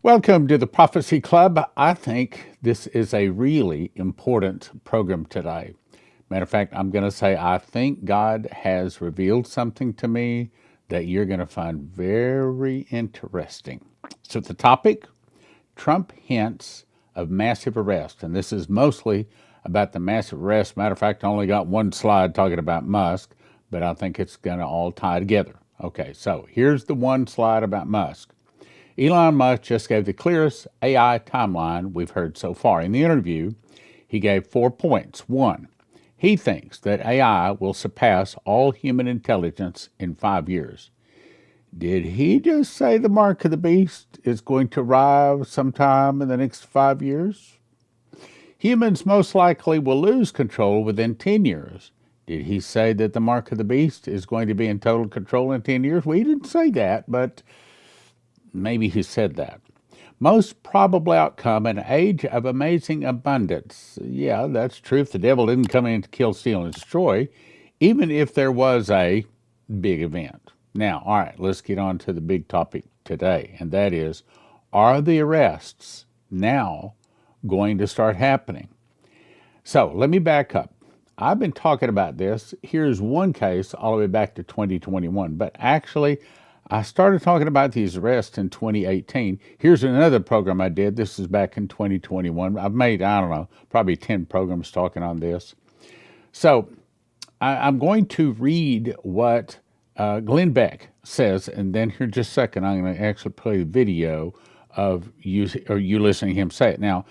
Welcome to the Prophecy Club. I think this is a really important program today. Matter of fact, I'm going to say I think God has revealed something to me that you're going to find very interesting. So the topic, Trump hints of massive arrest. And this is mostly about the massive arrest. Matter of fact, I only got one slide talking about Musk, but I think it's going to all tie together. Okay, so here's the one slide about Musk. Elon Musk just gave the clearest AI timeline we've heard so far. In the interview, he gave 4 points. One, he thinks that AI will surpass all human intelligence in 5 years. Did he just say the mark of the beast is going to arrive sometime in the next 5 years? Humans most likely will lose control within 10 years. Did he say that the mark of the beast is going to be in total control in 10 years? Well, he didn't say that, but maybe he said that. Most probable outcome, an age of amazing abundance. Yeah, that's true if the devil didn't come in to kill, steal, and destroy, even if there was a big event. Now, all right, let's get on to the big topic today, and that is, are the arrests now going to start happening? So let me back up. I've been talking about this. Here's one case all the way back to 2021, but actually, I started talking about these arrests in 2018. Here's another program I did. This is back in 2021. I've made, I don't know, probably 10 programs talking on this. So I'm going to read what Glen says, and then here in just a second, I'm going to actually play the video of you listening to him say it. Now,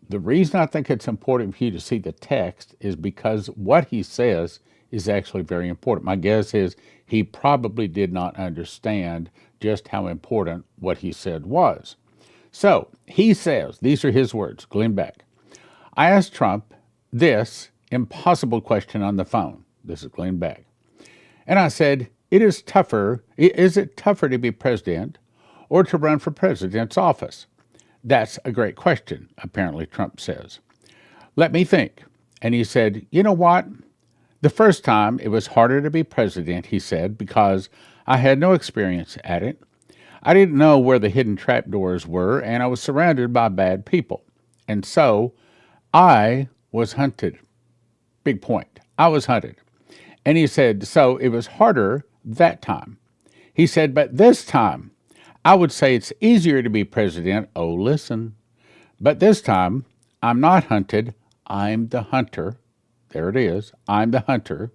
the reason I think it's important for you to see the text is because what he says is actually very important. My guess is he probably did not understand just how important what he said was. So he says, these are his words, Glen Beck. I asked Trump this impossible question on the phone. This is Glen Beck. And I said, is it tougher to be president or to run for president's office? That's a great question, apparently Trump says. Let me think. And he said, you know what? The first time it was harder to be president, he said, because I had no experience at it. I didn't know where the hidden trapdoors were, and I was surrounded by bad people. And so I was hunted. Big point. I was hunted. And he said, so it was harder that time. He said, but this time, I would say it's easier to be president. Oh, listen. But this time, I'm not hunted. I'm the hunter. There it is. I'm the hunter.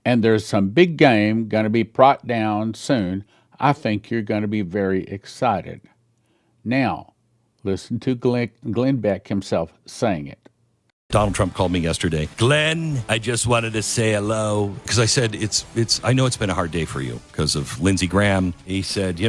And there's some big game going to be brought down soon. I think you're going to be very excited. Now, listen to Glen Beck himself saying it. Donald Trump called me yesterday. Glenn, I just wanted to say hello. Because I said, I know it's been a hard day for you because of Lindsey Graham. He said,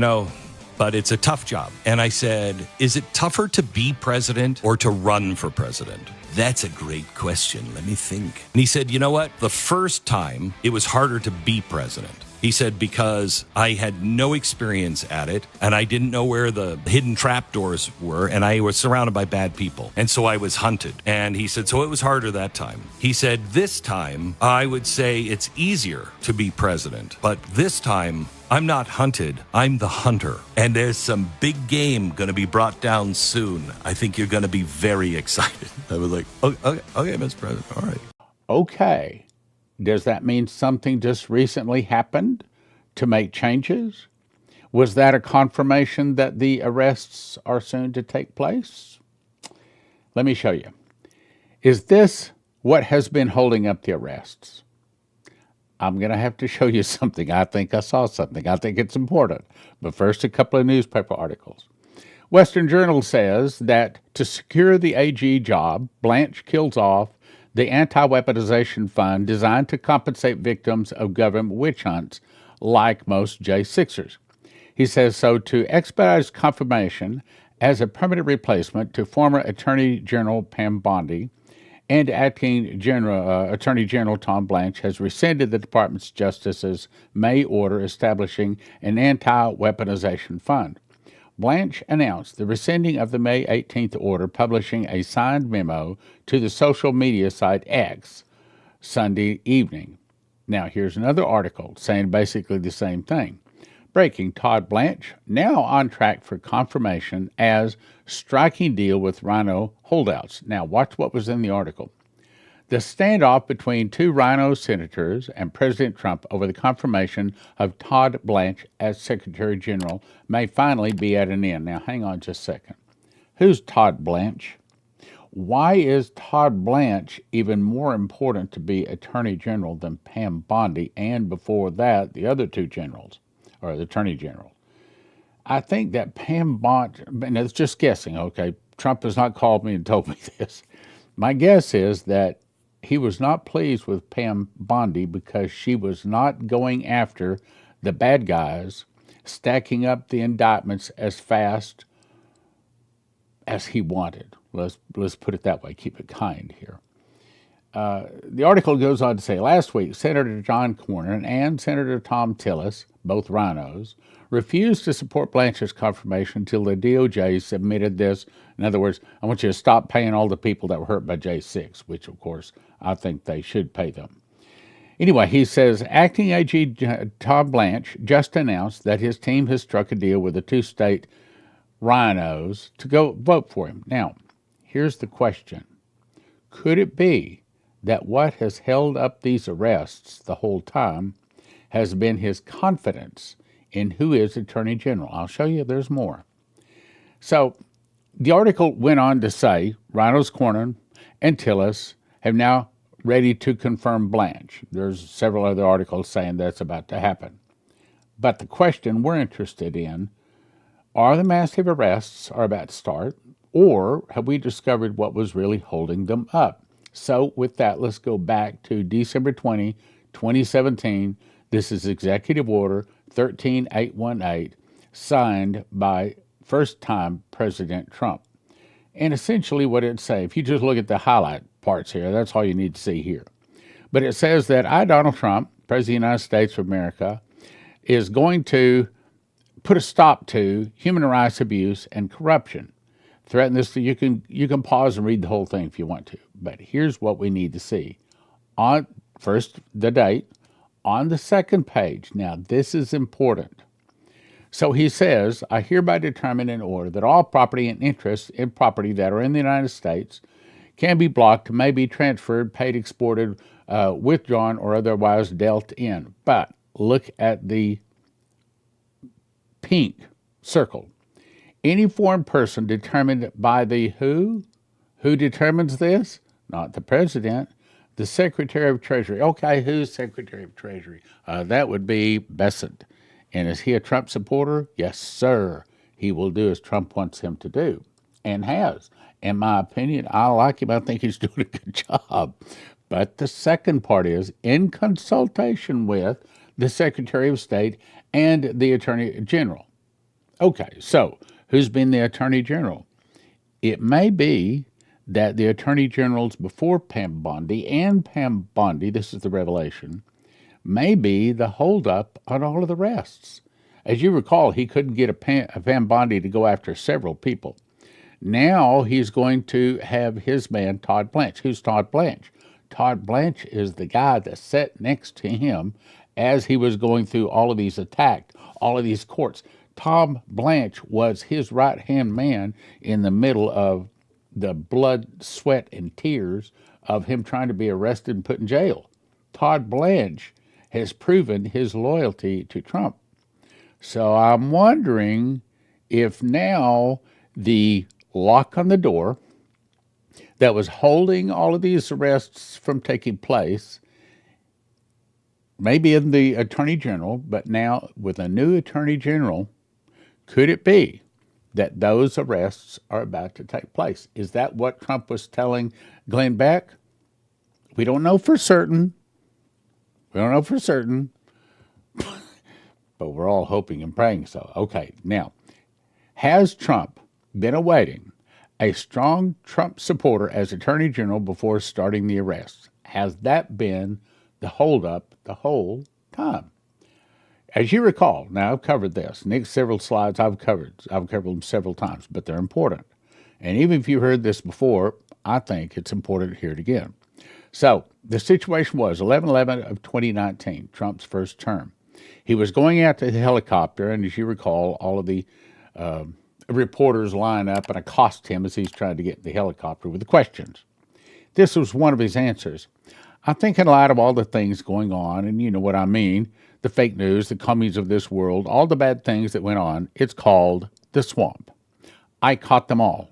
but it's a tough job. And I said, is it tougher to be president or to run for president? That's a great question. Let me think. And he said, you know what? The first time it was harder to be president. He said, because I had no experience at it and I didn't know where the hidden trapdoors were and I was surrounded by bad people. And so I was hunted. And he said, so it was harder that time. He said, this time I would say it's easier to be president. But this time I'm not hunted, I'm the hunter. And there's some big game going to be brought down soon. I think you're going to be very excited. I was like, okay, Mr. President, all right. Okay. Does that mean something just recently happened to make changes? Was that a confirmation that the arrests are soon to take place? Let me show you. Is this what has been holding up the arrests? I'm going to have to show you something. I think I saw something. I think it's important. But first, a couple of newspaper articles. Western Journal says that to secure the AG job, Blanche kills off the anti-weaponization fund designed to compensate victims of government witch hunts, like most J6ers. He says so to expedite his confirmation as a permanent replacement to former Attorney General Pam Bondi, and Acting Attorney General Todd Blanche has rescinded the Department's Justice's May order establishing an anti-weaponization fund. Blanche announced the rescinding of the May 18th order, publishing a signed memo to the social media site X Sunday evening. Now, here's another article saying basically the same thing. Breaking: Todd Blanche now on track for confirmation as striking deal with Rhino holdouts. Now, watch what was in the article. The standoff between two Rhino senators and President Trump over the confirmation of Todd Blanche as Secretary General may finally be at an end. Now, hang on just a second. Who's Todd Blanche? Why is Todd Blanche even more important to be Attorney General than Pam Bondi and before that, the other two generals, or the Attorney General? I think that Pam Bondi, and it's just guessing, okay? Trump has not called me and told me this. My guess is that he was not pleased with Pam Bondi because she was not going after the bad guys, stacking up the indictments as fast as he wanted. Let's put it that way, keep it kind here. The article goes on to say, last week, Senator John Cornyn and Senator Tom Tillis, both rhinos, refused to support Blanche's confirmation until the DOJ submitted this. In other words, I want you to stop paying all the people that were hurt by J6, which, of course, I think they should pay them. Anyway, he says, Acting AG Todd Blanche just announced that his team has struck a deal with the two state rhinos to go vote for him. Now, here's the question. Could it be that what has held up these arrests the whole time has been his confidence in who is Attorney General? I'll show you there's more. So the article went on to say Rhinos Cornyn and Tillis have now ready to confirm Blanche. There's several other articles saying that's about to happen. But the question we're interested in, are the massive arrests are about to start, or have we discovered what was really holding them up? So with that, let's go back to December 20, 2017. This is Executive Order 13818, signed by first-time President Trump. And essentially what it say, if you just look at the highlight parts here, that's all you need to see here. But it says that I, Donald Trump, President of the United States of America, is going to put a stop to human rights abuse and corruption. Threaten this, you can pause and read the whole thing if you want to. But here's what we need to see. On first, the date. On the second page, now this is important. So he says, I hereby determine and order that all property and interests in property that are in the United States can be blocked, may be transferred, paid, exported, withdrawn, or otherwise dealt in. But look at the pink circle. Any foreign person determined by the who? Who determines this? Not the president, the Secretary of Treasury. Okay, who's Secretary of Treasury? That would be Bessent. And is he a Trump supporter? Yes, sir. He will do as Trump wants him to do, and has. In my opinion, I like him. I think he's doing a good job. But the second part is in consultation with the Secretary of State and the Attorney General. Okay, so who's been the Attorney General? It may be that the Attorney Generals before Pam Bondi and Pam Bondi, this is the revelation, may be the holdup on all of the arrests. As you recall, he couldn't get a Pam Bondi to go after several people. Now he's going to have his man, Todd Blanche. Who's Todd Blanche? Todd Blanche is the guy that sat next to him as he was going through all of these attacks, all of these courts. Todd Blanche was his right-hand man in the middle of the blood, sweat, and tears of him trying to be arrested and put in jail. Todd Blanche has proven his loyalty to Trump. So I'm wondering if now the lock on the door that was holding all of these arrests from taking place, maybe in the Attorney General, but now with a new Attorney General, could it be that those arrests are about to take place? Is that what Trump was telling Glen Beck? We don't know for certain. We don't know for certain. But we're all hoping and praying so. Okay, now, has Trump been awaiting a strong Trump supporter as Attorney General before starting the arrests? Has that been the holdup the whole time? As you recall, now I've covered this. Next several slides I've covered them several times, but they're important. And even if you heard this before, I think it's important to hear it again. So the situation was 11/11 of 2019, Trump's first term. He was going out to the helicopter, and as you recall, all of the reporters line up and accost him as he's trying to get in the helicopter with the questions. This was one of his answers. I think in light of all the things going on, and you know what I mean, the fake news, the commies of this world, all the bad things that went on, it's called the swamp. I caught them all.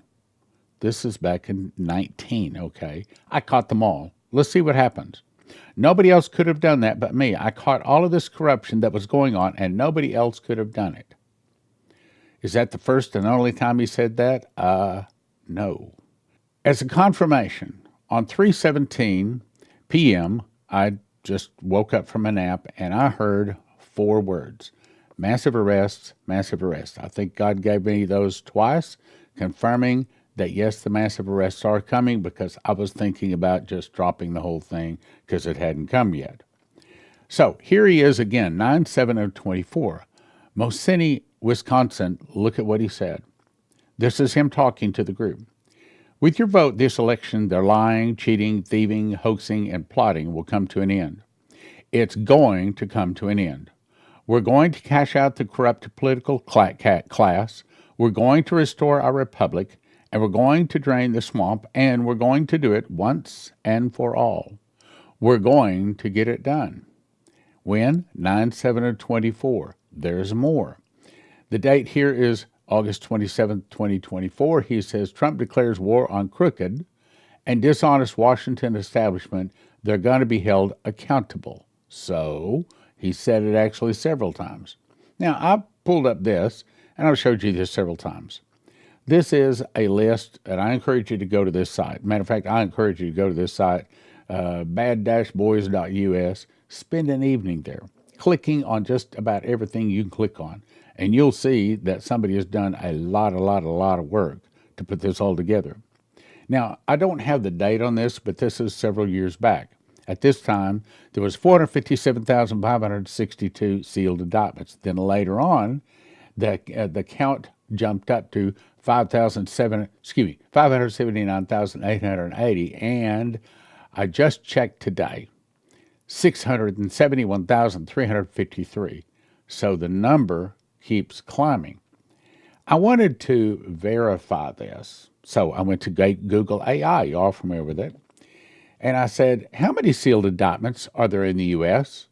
This is back in 19, okay? I caught them all. Let's see what happens. Nobody else could have done that but me. I caught all of this corruption that was going on, and nobody else could have done it. Is that the first and only time he said that? No. As a confirmation, on 3:17 p.m., I just woke up from a nap, and I heard 4 words. Massive arrests, massive arrests. I think God gave me those twice, confirming that yes, the massive arrests are coming, because I was thinking about just dropping the whole thing because it hadn't come yet. So here he is again, 9/7/24. Mosini, Wisconsin, look at what he said. This is him talking to the group. With your vote this election, their lying, cheating, thieving, hoaxing, and plotting will come to an end. It's going to come to an end. We're going to cash out the corrupt political class. We're going to restore our republic, and we're going to drain the swamp, and we're going to do it once and for all. We're going to get it done. When? 9/7/24. There's more. The date here is August 27, 2024. He says Trump declares war on crooked and dishonest Washington establishment. They're going to be held accountable. So he said it actually several times. Now, I pulled up this, and I've showed you this several times. This is a list, and I encourage you to go to this site. Matter of fact, I encourage you to go to this site, bad-boys.us. Spend an evening there, clicking on just about everything you can click on, and you'll see that somebody has done a lot of work to put this all together. Now, I don't have the date on this, but this is several years back. At this time, there was 457,562 sealed indictments. Then later on, the count jumped up to 579,880, and I just checked today, 671,353. So the number keeps climbing. I wanted to verify this, so I went to Google AI. You all familiar with it? And I said, how many sealed indictments are there in the U.S.?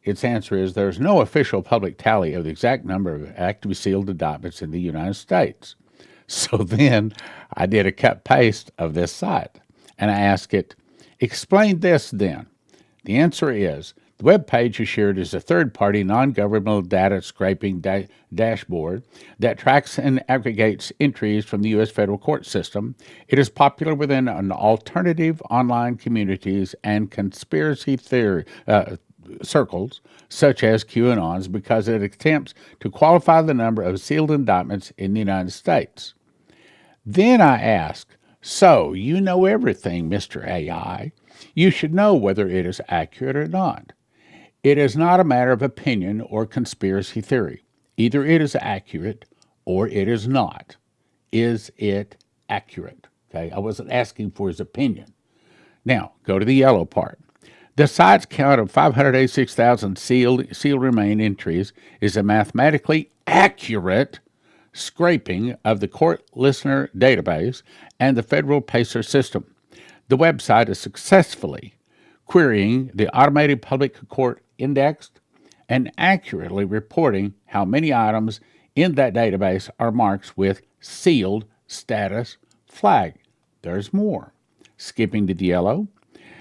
Its answer is there's no official public tally of the exact number of active sealed indictments in the United States. So then I did a cut-paste of this site, and I asked it, explain this then. The answer is, the web page you shared is a third-party, non-governmental data scraping dashboard that tracks and aggregates entries from the U.S. federal court system. It is popular within an alternative online communities and conspiracy theory circles, such as QAnons, because it attempts to qualify the number of sealed indictments in the United States. Then I asked, so you know everything, Mr. AI. You should know whether it is accurate or not. It is not a matter of opinion or conspiracy theory. Either it is accurate or it is not. Is it accurate? Okay, I wasn't asking for his opinion. Now, go to the yellow part. The site's count of 586,000 sealed remain entries is a mathematically accurate scraping of the court listener database and the federal PACER system. The website is successfully querying the automated public court indexed and accurately reporting how many items in that database are marked with sealed status flag. There's more. Skipping to the yellow.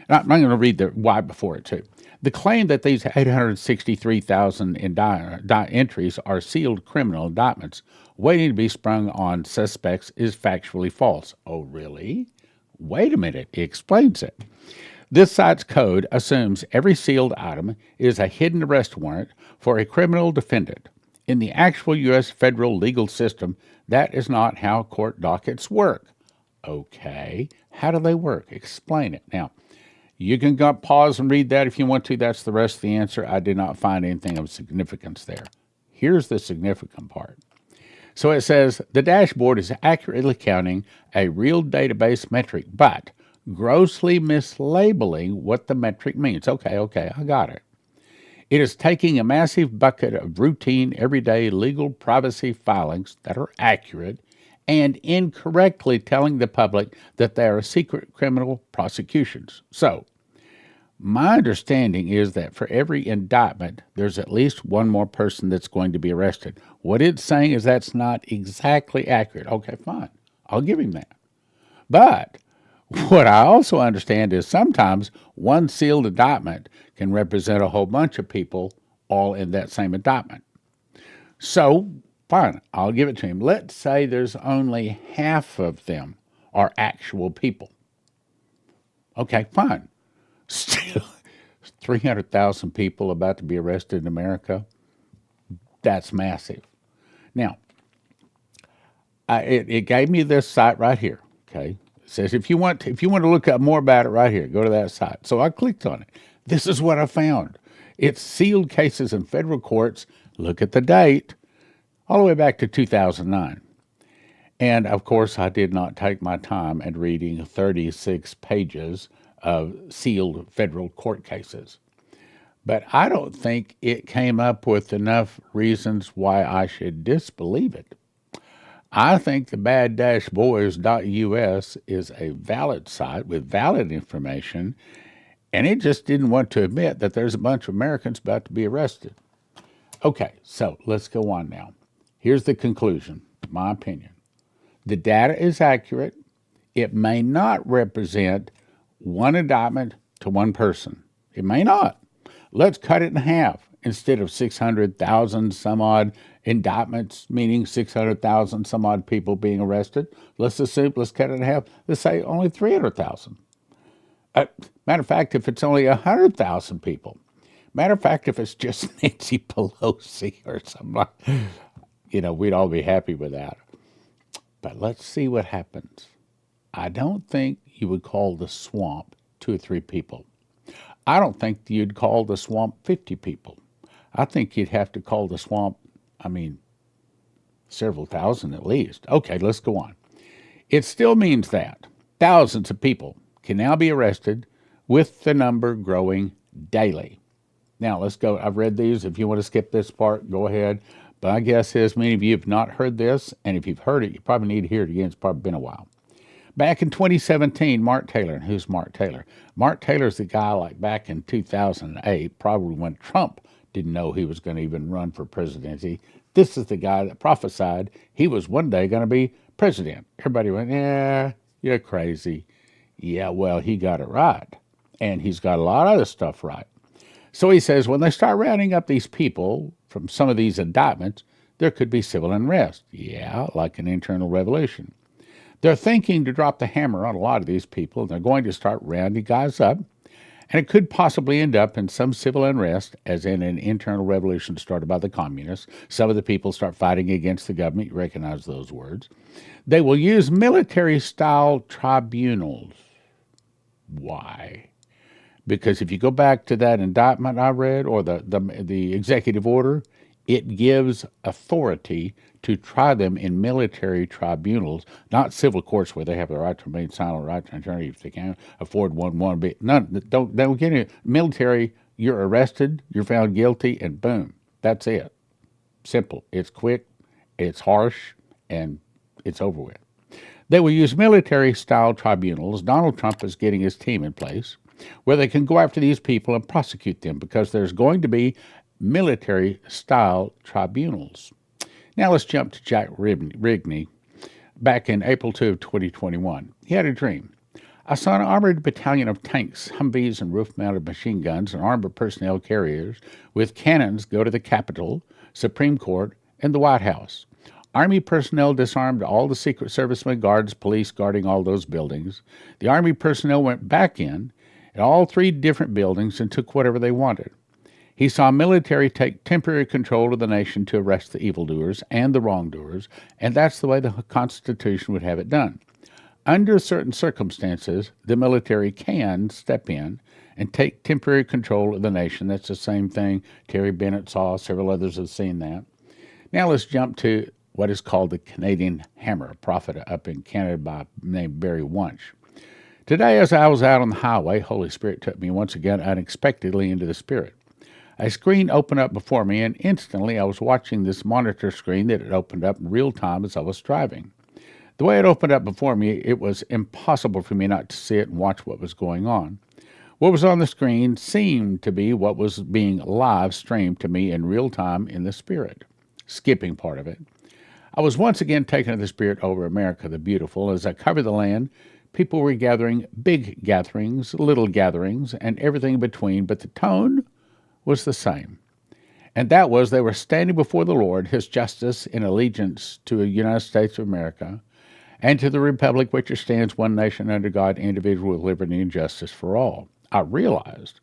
I'm going to read the why before it, too. The claim that these 863,000 entries are sealed criminal indictments waiting to be sprung on suspects is factually false. Oh, really? Wait a minute. He explains it. This site's code assumes every sealed item is a hidden arrest warrant for a criminal defendant. In the actual U.S. federal legal system, that is not how court dockets work. Okay, how do they work? Explain it. Now, you can go pause and read that if you want to. That's the rest of the answer. I did not find anything of significance there. Here's the significant part. So it says the dashboard is accurately counting a real database metric, but grossly mislabeling what the metric means. Okay, I got it. It is taking a massive bucket of routine, everyday legal privacy filings that are accurate and incorrectly telling the public that they are secret criminal prosecutions. So, my understanding is that for every indictment, there's at least one more person that's going to be arrested. What it's saying is that's not exactly accurate. Okay, fine. I'll give him that. But what I also understand is sometimes one sealed indictment can represent a whole bunch of people all in that same indictment. So, fine, I'll give it to him. Let's say there's only half of them are actual people. Okay, fine. Still, 300,000 people about to be arrested in America. That's massive. Now, it gave me this site right here. Okay, it says if you want to look up more about it, right here, go to that site. So I clicked on it. This is what I found. It's sealed cases in federal courts. Look at the date, all the way back to 2009. And of course, I did not take my time at reading 36 pages of sealed federal court cases. But I don't think it came up with enough reasons why I should disbelieve it. I think the bad-boys.us is a valid site with valid information, and it just didn't want to admit that there's a bunch of Americans about to be arrested. Okay, so let's go on now. Here's the conclusion, my opinion. The data is accurate. It may not represent one indictment to one person. It may not. Let's cut it in half. Instead of 600,000 some odd indictments, meaning 600,000 some odd people being arrested, let's cut it in half. Let's say only 300,000. Matter of fact, if it's only 100,000 people, matter of fact, if it's just Nancy Pelosi or something, we'd all be happy with that. But let's see what happens. I don't think you would call the swamp 2 or 3 people. I don't think you'd call the swamp 50 people. I think you'd have to call the swamp, several thousand at least. Okay, let's go on. It still means that thousands of people can now be arrested, with the number growing daily. Now, let's go. I've read these. If you want to skip this part, go ahead. But I guess as many of you have not heard this, and if you've heard it, you probably need to hear it again. It's probably been a while. Back in 2017, Mark Taylor, and who's Mark Taylor? Mark Taylor's the guy like back in 2008, probably when Trump didn't know he was going to even run for presidency. This is the guy that prophesied he was one day going to be president. Everybody went, yeah, you're crazy. Yeah, well, he got it right. And he's got a lot of other stuff right. So he says when they start rounding up these people from some of these indictments, there could be civil unrest. Yeah, like an internal revolution. They're thinking to drop the hammer on a lot of these people, and they're going to start rounding guys up. And it could possibly end up in some civil unrest, as in an internal revolution started by the communists. Some of the people start fighting against the government. You recognize those words. They will use military-style tribunals. Why? Because if you go back to that indictment I read, or the executive order, it gives authority to try them in military tribunals, not civil courts where they have the right to remain silent, right to attorney if they can't afford one. Don't get it. Military, you're arrested, you're found guilty, and boom, that's it. Simple. It's quick, it's harsh, and it's over with. They will use military-style tribunals. Donald Trump is getting his team in place where they can go after these people and prosecute them because there's going to be military-style tribunals. Now let's jump to Jack Rigney. Back in April 2 of 2021, he had a dream. I saw an armored battalion of tanks, Humvees, and roof-mounted machine guns and armored personnel carriers with cannons go to the Capitol, Supreme Court, and the White House. Army personnel disarmed all the Secret Servicemen, guards, police guarding all those buildings. The Army personnel went back in at all 3 different buildings and took whatever they wanted. He saw military take temporary control of the nation to arrest the evildoers and the wrongdoers, and that's the way the Constitution would have it done. Under certain circumstances, the military can step in and take temporary control of the nation. That's the same thing Terry Bennett saw. Several others have seen that. Now let's jump to what is called the Canadian Hammer, a prophet up in Canada named Barry Wunsch. Today, as I was out on the highway, Holy Spirit took me once again unexpectedly into the Spirit. A screen opened up before me, and instantly I was watching this monitor screen that had opened up in real time as I was driving. The way it opened up before me, it was impossible for me not to see it and watch what was going on. What was on the screen seemed to be what was being live streamed to me in real time in the Spirit, skipping part of it. I was once again taken of the Spirit over America the Beautiful. As I covered the land, people were gathering, big gatherings, little gatherings, and everything in between, but the tone was the same. And that was they were standing before the Lord, his justice in allegiance to the United States of America, and to the republic which stands one nation under God, indivisible, with liberty and justice for all. I realized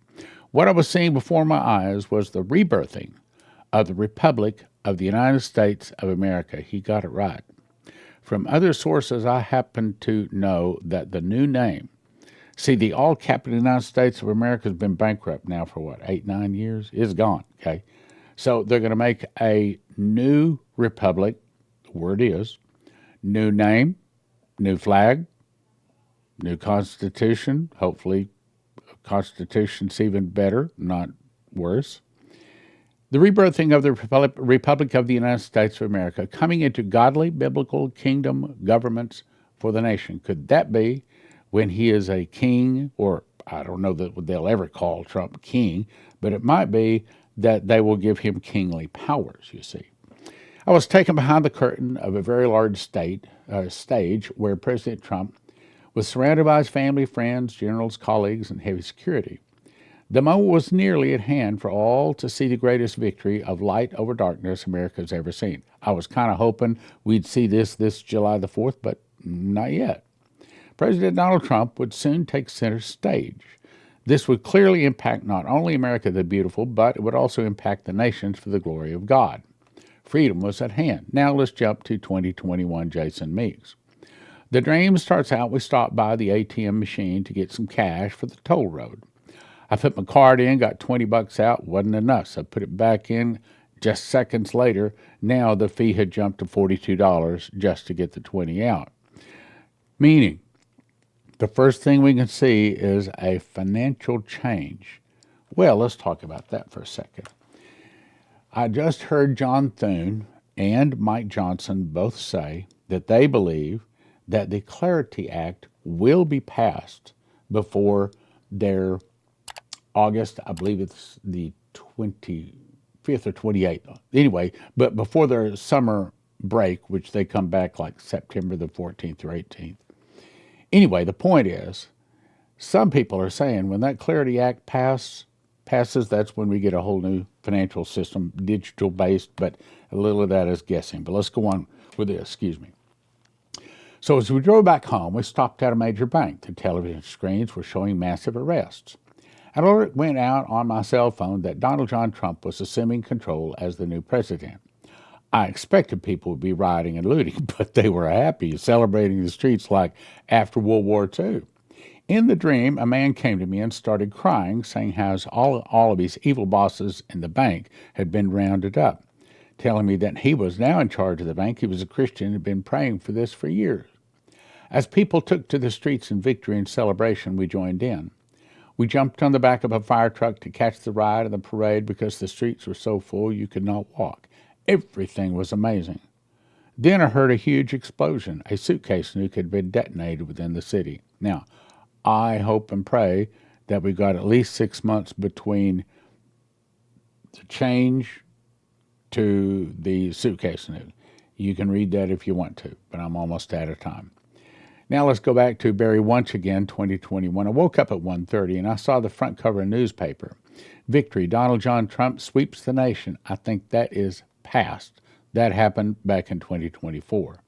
what I was seeing before my eyes was the rebirthing of the Republic of the United States of America. He got it right. From other sources, I happen to know that the new name, see, the all-capital United States of America has been bankrupt now for what, 8, 9 years? It's gone, okay? So they're going to make a new republic, the word is, new name, new flag, new constitution, hopefully a constitution's even better, not worse. The rebirthing of the Republic of the United States of America, coming into godly, biblical kingdom governments for the nation. Could that be when he is a king, or I don't know that they'll ever call Trump king, but it might be that they will give him kingly powers, you see. I was taken behind the curtain of a very large stage where President Trump was surrounded by his family, friends, generals, colleagues, and heavy security. The moment was nearly at hand for all to see the greatest victory of light over darkness America's ever seen. I was kind of hoping we'd see this July the 4th, but not yet. President Donald Trump would soon take center stage. This would clearly impact not only America the Beautiful, but it would also impact the nations for the glory of God. Freedom was at hand. Now let's jump to 2021 Jason Meeks. The dream starts out, we stopped by the ATM machine to get some cash for the toll road. I put my card in, got $20 out, wasn't enough, so I put it back in just seconds later. Now the fee had jumped to $42 just to get the 20 out. Meaning, the first thing we can see is a financial change. Well, let's talk about that for a second. I just heard John Thune and Mike Johnson both say that they believe that the Clarity Act will be passed before their August, I believe it's the 25th or 28th. Anyway, but before their summer break, which they come back like September the 14th or 18th. Anyway, the point is, some people are saying when that Clarity Act passes, that's when we get a whole new financial system, digital-based, but a little of that is guessing. But let's go on with this, excuse me. So as we drove back home, we stopped at a major bank. The television screens were showing massive arrests. An alert went out on my cell phone that Donald John Trump was assuming control as the new president. I expected people would be rioting and looting, but they were happy, celebrating the streets like after World War II. In the dream, a man came to me and started crying, saying how all of his evil bosses in the bank had been rounded up, telling me that he was now in charge of the bank. He was a Christian and had been praying for this for years. As people took to the streets in victory and celebration, we joined in. We jumped on the back of a fire truck to catch the ride and the parade because the streets were so full you could not walk. Everything was amazing. Then I heard a huge explosion. A suitcase nuke had been detonated within the city. Now, I hope and pray that we got at least 6 months between the change to the suitcase nuke. You can read that if you want to, but I'm almost out of time. Now let's go back to Barry Wunsch again, 2021. I woke up at 1:30 and I saw the front cover of a newspaper. Victory, Donald John Trump sweeps the nation. I think that is past. That happened back in 2024.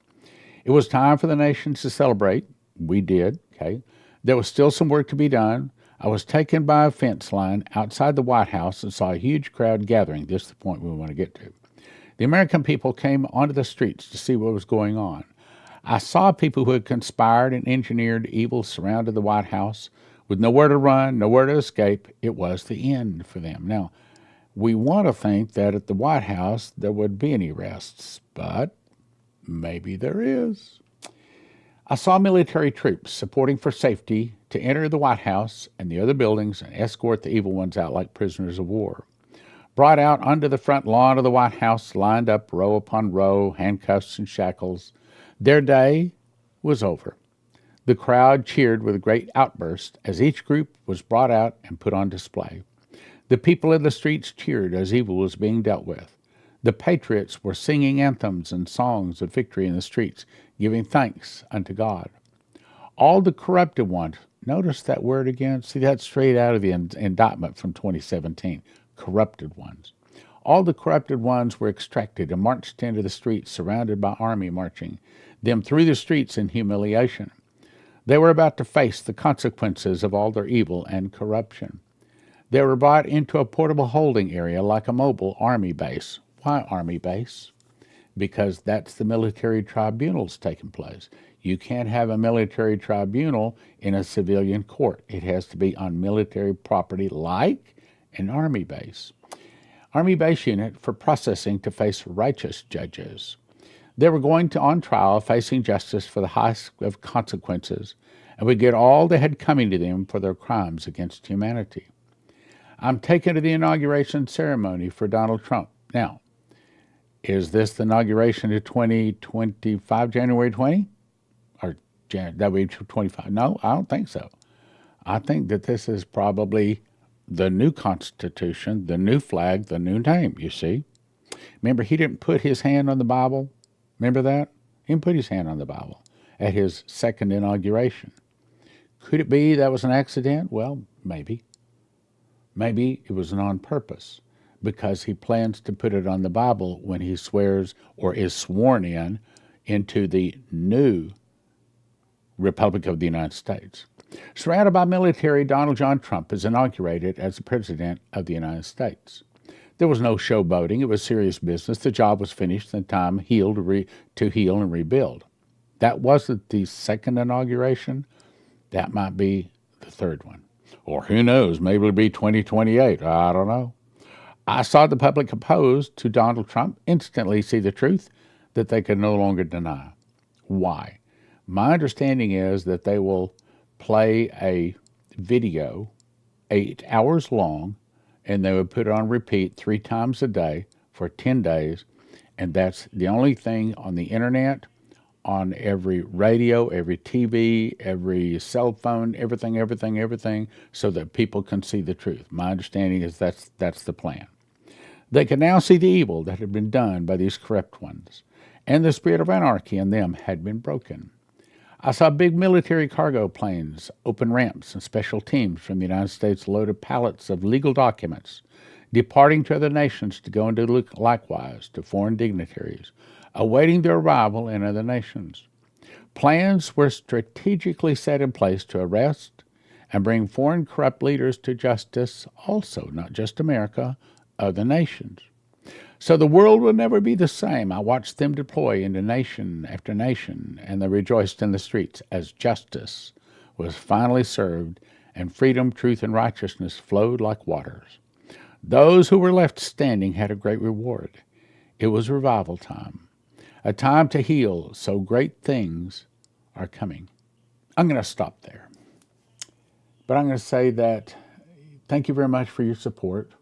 It was time for the nations to celebrate. We did, okay? There was still some work to be done. I was taken by a fence line outside the White House and saw a huge crowd gathering. This is the point we want to get to. The American people came onto the streets to see what was going on. I saw people who had conspired and engineered evil surrounded the White House with nowhere to run, nowhere to escape. It was the end for them. Now, we want to think that at the White House there would be any arrests, but maybe there is. I saw military troops supporting for safety to enter the White House and the other buildings and escort the evil ones out like prisoners of war. brought out onto the front lawn of the White House, lined up row upon row, handcuffs and shackles. Their day was over. The crowd cheered with a great outburst as each group was brought out and put on display. The people in the streets cheered as evil was being dealt with. The patriots were singing anthems and songs of victory in the streets, giving thanks unto God. All the corrupted ones, notice that word again, see that's straight out of the indictment from 2017, corrupted ones. All the corrupted ones were extracted and marched into the streets, surrounded by army marching them through the streets in humiliation. They were about to face the consequences of all their evil and corruption. They were brought into a portable holding area like a mobile army base. Why army base? Because that's the military tribunals taking place. You can't have a military tribunal in a civilian court. It has to be on military property like an army base. Army base unit for processing to face righteous judges. They were going to on trial facing justice for the highest of consequences and would get all they had coming to them for their crimes against humanity. I'm taken to the inauguration ceremony for Donald Trump. Now, is this the inauguration of 2025, January 20? Or that would be 25? No, I don't think so. I think that this is probably the new Constitution, the new flag, the new name, you see. Remember, he didn't put his hand on the Bible. Remember that? He didn't put his hand on the Bible at his second inauguration. Could it be that was an accident? Well, maybe. Maybe it was on purpose because he plans to put it on the Bible when he swears or is sworn in into the new Republic of the United States. Surrounded by military, Donald John Trump is inaugurated as the President of the United States. There was no showboating. It was serious business. The job was finished and time to heal and rebuild. That wasn't the second inauguration. That might be the third one. Or who knows, maybe it'll be 2028. I don't know. I saw the public opposed to Donald Trump instantly see the truth that they could no longer deny. Why? My understanding is that they will play a video 8 hours long and they would put it on repeat 3 times a day for 10 days. And that's the only thing on the internet, on every radio, every TV, every cell phone, everything, so that people can see the truth. My understanding is that's the plan. They can now see the evil that had been done by these corrupt ones, and the spirit of anarchy in them had been broken. I saw big military cargo planes, open ramps, and special teams from the United States loaded pallets of legal documents, departing to other nations to go and do likewise to foreign dignitaries, awaiting their arrival in other nations. Plans were strategically set in place to arrest and bring foreign corrupt leaders to justice also, not just America, other nations. So the world will never be the same. I watched them deploy into nation after nation, and they rejoiced in the streets as justice was finally served and freedom, truth, and righteousness flowed like waters. Those who were left standing had a great reward. It was revival time, a time to heal, so great things are coming. I'm going to stop there. But I'm going to say that thank you very much for your support.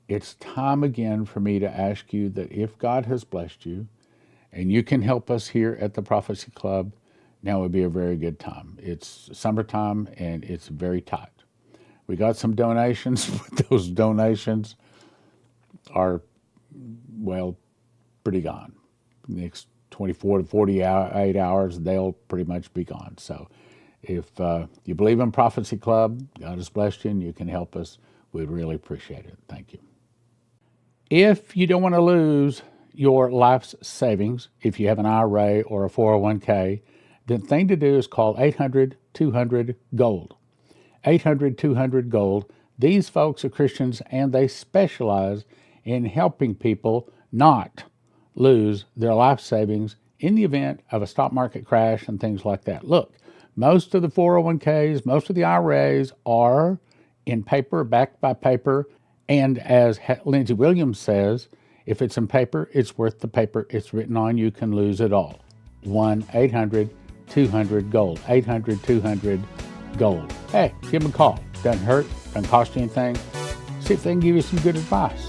It's time again for me to ask you that if God has blessed you and you can help us here at the Prophecy Club, now would be a very good time. It's summertime and it's very tight. We got some donations, but those donations are, well, pretty gone. The next 24 to 48 hours, they'll pretty much be gone. So if you believe in Prophecy Club, God has blessed you and you can help us, we'd really appreciate it. Thank you. If you don't want to lose your life's savings, if you have an IRA or a 401k, the thing to do is call 800-200-GOLD. 800-200-GOLD. These folks are Christians and they specialize in helping people not lose their life savings in the event of a stock market crash and things like that. Look, most of the 401ks, most of the IRAs are in paper, backed by paper. And as Lindsey Williams says, if it's in paper, it's worth the paper it's written on. You can lose it all. 1-800-200-GOLD. 800-200-GOLD. Hey, give them a call. Doesn't hurt. Doesn't cost you anything. See if they can give you some good advice.